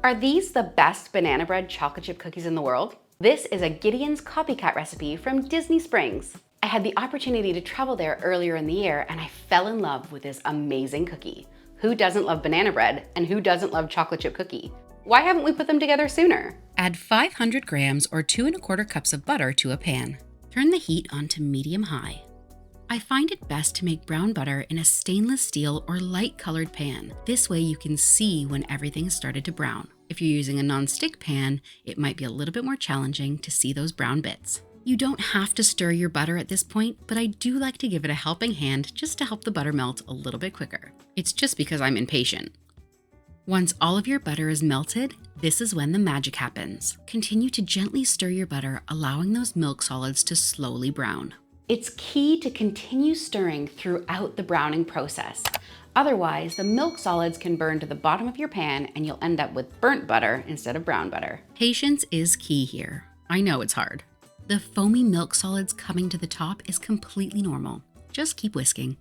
Are these the best banana bread chocolate chip cookies in the world? This is a Gideon's Copycat recipe from Disney Springs. I had the opportunity to travel there earlier in the year and I fell in love with this amazing cookie. Who doesn't love banana bread and who doesn't love chocolate chip cookie? Why haven't we put them together sooner? Add 500 grams or 2 1/4 cups of butter to a pan. Turn the heat on to medium-high. I find it best to make brown butter in a stainless steel or light-colored pan. This way you can see when everything has started to brown. If you're using a non-stick pan, it might be a little bit more challenging to see those brown bits. You don't have to stir your butter at this point, but I do like to give it a helping hand just to help the butter melt a little bit quicker. It's just because I'm impatient. Once all of your butter is melted, this is when the magic happens. Continue to gently stir your butter, allowing those milk solids to slowly brown. It's key to continue stirring throughout the browning process. Otherwise, the milk solids can burn to the bottom of your pan and you'll end up with burnt butter instead of brown butter. Patience is key here. I know it's hard. The foamy milk solids coming to the top is completely normal. Just keep whisking.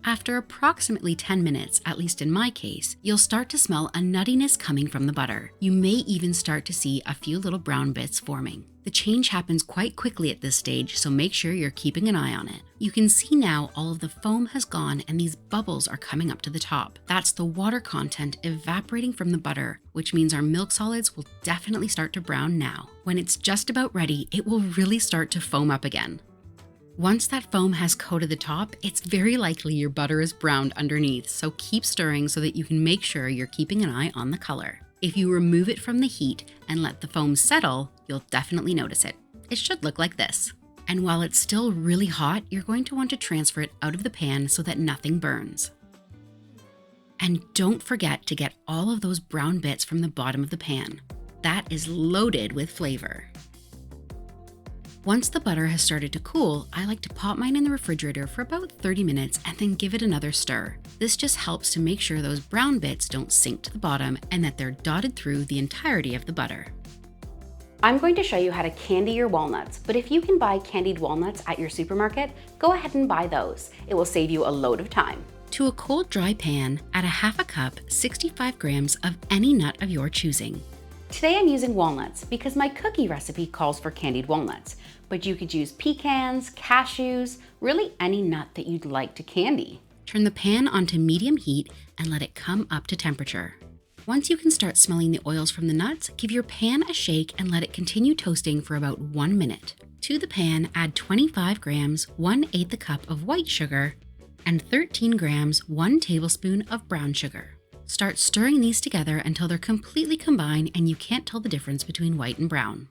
After approximately 10 minutes, at least in my case, you'll start to smell a nuttiness coming from the butter. You may even start to see a few little brown bits forming. The change happens quite quickly at this stage, so make sure you're keeping an eye on it. You can see now all of the foam has gone and these bubbles are coming up to the top. That's the water content evaporating from the butter, which means our milk solids will definitely start to brown now. When it's just about ready, it will really start to foam up again. Once that foam has coated the top, it's very likely your butter is browned underneath, so keep stirring so that you can make sure you're keeping an eye on the color. If you remove it from the heat and let the foam settle, you'll definitely notice it. It should look like this. And while it's still really hot, you're going to want to transfer it out of the pan so that nothing burns. And don't forget to get all of those brown bits from the bottom of the pan. That is loaded with flavor. Once the butter has started to cool, I like to pop mine in the refrigerator for about 30 minutes and then give it another stir. This just helps to make sure those brown bits don't sink to the bottom and that they're dotted through the entirety of the butter. I'm going to show you how to candy your walnuts, but if you can buy candied walnuts at your supermarket, go ahead and buy those. It will save you a load of time. To a cold, dry pan, add a half a cup, 65 grams of any nut of your choosing. Today I'm using walnuts because my cookie recipe calls for candied walnuts, but you could use pecans, cashews, really any nut that you'd like to candy. Turn the pan onto medium heat and let it come up to temperature. Once you can start smelling the oils from the nuts, give your pan a shake and let it continue toasting for about 1 minute. To the pan, add 25 grams, 1/8 a cup of white sugar, and 13 grams, 1 tablespoon of brown sugar. Start stirring these together until they're completely combined and you can't tell the difference between white and brown.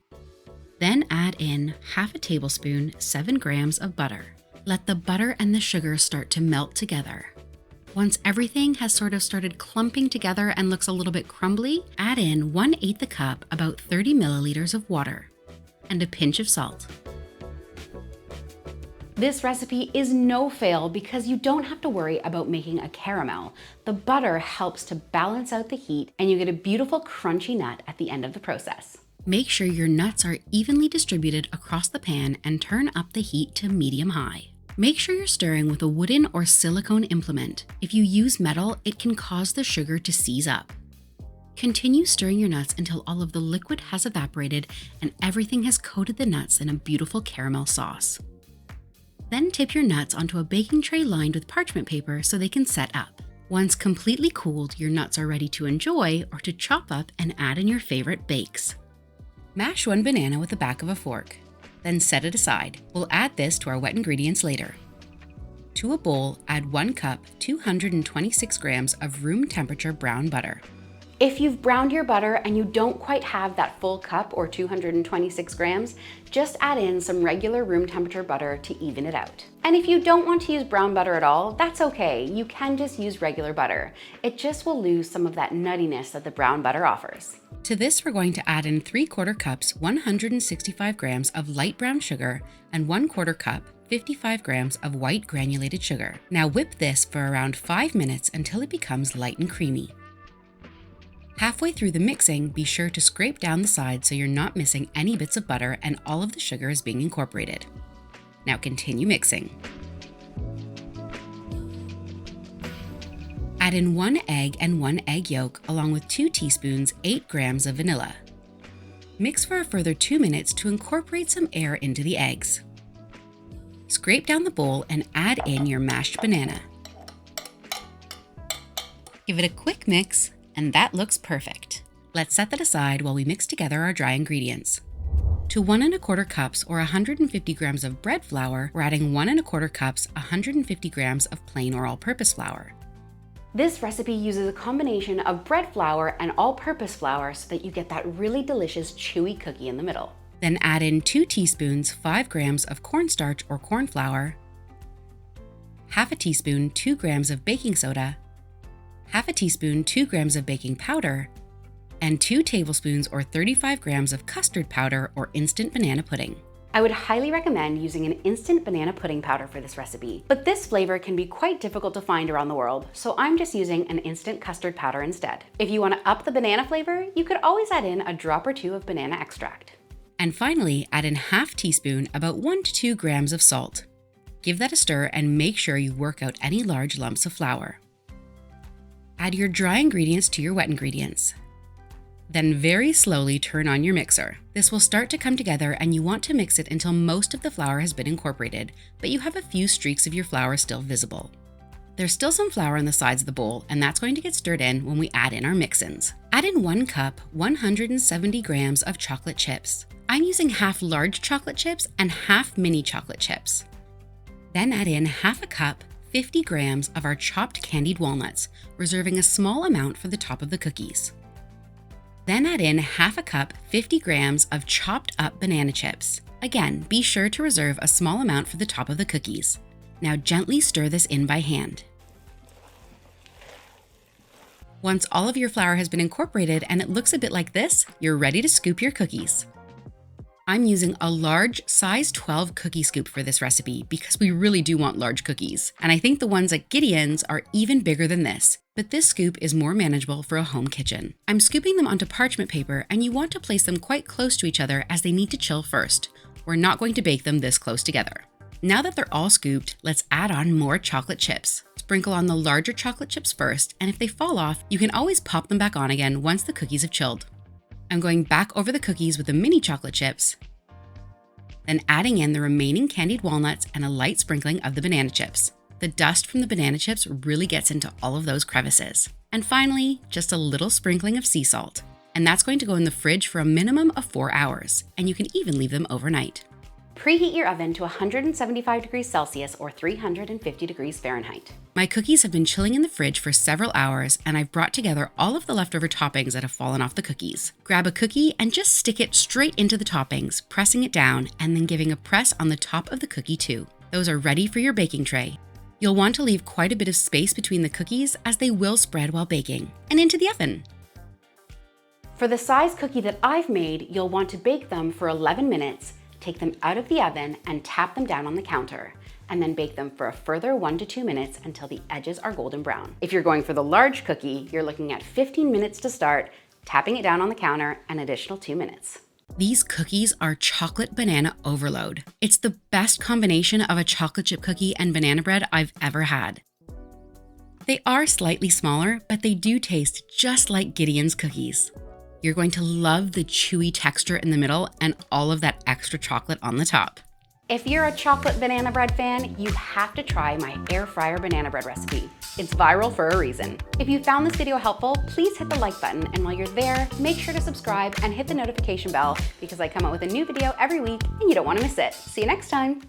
Then add in half a tablespoon, 7 grams of butter. Let the butter and the sugar start to melt together. Once everything has sort of started clumping together and looks a little bit crumbly, add in 1/8 a cup, about 30 milliliters of water, and a pinch of salt. This recipe is no fail because you don't have to worry about making a caramel. The butter helps to balance out the heat and you get a beautiful crunchy nut at the end of the process. Make sure your nuts are evenly distributed across the pan and turn up the heat to medium-high. Make sure you're stirring with a wooden or silicone implement. If you use metal, it can cause the sugar to seize up. Continue stirring your nuts until all of the liquid has evaporated and everything has coated the nuts in a beautiful caramel sauce. Then tip your nuts onto a baking tray lined with parchment paper so they can set up. Once completely cooled, your nuts are ready to enjoy or to chop up and add in your favorite bakes. Mash 1 banana with the back of a fork, then set it aside. We'll add this to our wet ingredients later. To a bowl, add 1 cup, 226 grams of room temperature brown butter. If you've browned your butter and you don't quite have that full cup or 226 grams, just add in some regular room temperature butter to even it out. And if you don't want to use brown butter at all, that's okay. You can just use regular butter. It just will lose some of that nuttiness that the brown butter offers. To this, we're going to add in 3/4 cups, 165 grams of light brown sugar and 1/4 cup, 55 grams of white granulated sugar. Now whip this for around 5 minutes until it becomes light and creamy. Halfway through the mixing, be sure to scrape down the sides so you're not missing any bits of butter and all of the sugar is being incorporated. Now continue mixing. Add in 1 egg and 1 egg yolk along with 2 teaspoons, 8 grams of vanilla. Mix for a further 2 minutes to incorporate some air into the eggs. Scrape down the bowl and add in your mashed banana. Give it a quick mix, and that looks perfect. Let's set that aside while we mix together our dry ingredients. To 1 1/4 cups or 150 grams of bread flour, we're adding 1 1/4 cups, 150 grams of plain or all-purpose flour. This recipe uses a combination of bread flour and all-purpose flour so that you get that really delicious chewy cookie in the middle. Then add in 2 teaspoons, 5 grams of cornstarch or corn flour, half a teaspoon, 2 grams of baking soda, half a teaspoon, 2 grams of baking powder, and 2 tablespoons or 35 grams of custard powder or instant banana pudding. I would highly recommend using an instant banana pudding powder for this recipe, but this flavor can be quite difficult to find around the world, so I'm just using an instant custard powder instead. If you want to up the banana flavor, you could always add in a drop or 2 of banana extract. And finally, add in half teaspoon, about 1 to 2 grams of salt. Give that a stir and make sure you work out any large lumps of flour. Add your dry ingredients to your wet ingredients. Then very slowly turn on your mixer. This will start to come together and you want to mix it until most of the flour has been incorporated, but you have a few streaks of your flour still visible. There's still some flour on the sides of the bowl, and that's going to get stirred in when we add in our mix-ins. Add in 1 cup, 170 grams of chocolate chips. I'm using half large chocolate chips and half mini chocolate chips. Then add in half a cup, 50 grams of our chopped candied walnuts, reserving a small amount for the top of the cookies. Then add in half a cup, 50 grams of chopped up banana chips. Again, be sure to reserve a small amount for the top of the cookies. Now gently stir this in by hand. Once all of your flour has been incorporated and it looks a bit like this, you're ready to scoop your cookies. I'm using a large size 12 cookie scoop for this recipe because we really do want large cookies. And I think the ones at Gideon's are even bigger than this, but this scoop is more manageable for a home kitchen. I'm scooping them onto parchment paper, and you want to place them quite close to each other as they need to chill first. We're not going to bake them this close together. Now that they're all scooped, let's add on more chocolate chips. Sprinkle on the larger chocolate chips first, and if they fall off, you can always pop them back on again once the cookies have chilled. I'm going back over the cookies with the mini chocolate chips, then adding in the remaining candied walnuts and a light sprinkling of the banana chips. The dust from the banana chips really gets into all of those crevices. And finally, just a little sprinkling of sea salt. And that's going to go in the fridge for a minimum of 4 hours, and you can even leave them overnight. Preheat your oven to 175 degrees Celsius or 350 degrees Fahrenheit. My cookies have been chilling in the fridge for several hours, and I've brought together all of the leftover toppings that have fallen off the cookies. Grab a cookie and just stick it straight into the toppings, pressing it down and then giving a press on the top of the cookie too. Those are ready for your baking tray. You'll want to leave quite a bit of space between the cookies as they will spread while baking. And into the oven. For the size cookie that I've made, you'll want to bake them for 11 minutes, take them out of the oven and tap them down on the counter, and then bake them for a further 1 to 2 minutes until the edges are golden brown. If you're going for the large cookie, you're looking at 15 minutes to start, tapping it down on the counter, an additional 2 minutes. These cookies are chocolate banana overload. It's the best combination of a chocolate chip cookie and banana bread I've ever had. They are slightly smaller, but they do taste just like Gideon's cookies. You're going to love the chewy texture in the middle and all of that extra chocolate on the top. If you're a chocolate banana bread fan, you have to try my air fryer banana bread recipe. It's viral for a reason. If you found this video helpful, please hit the like button, and while you're there, make sure to subscribe and hit the notification bell because I come out with a new video every week and you don't want to miss it. See you next time.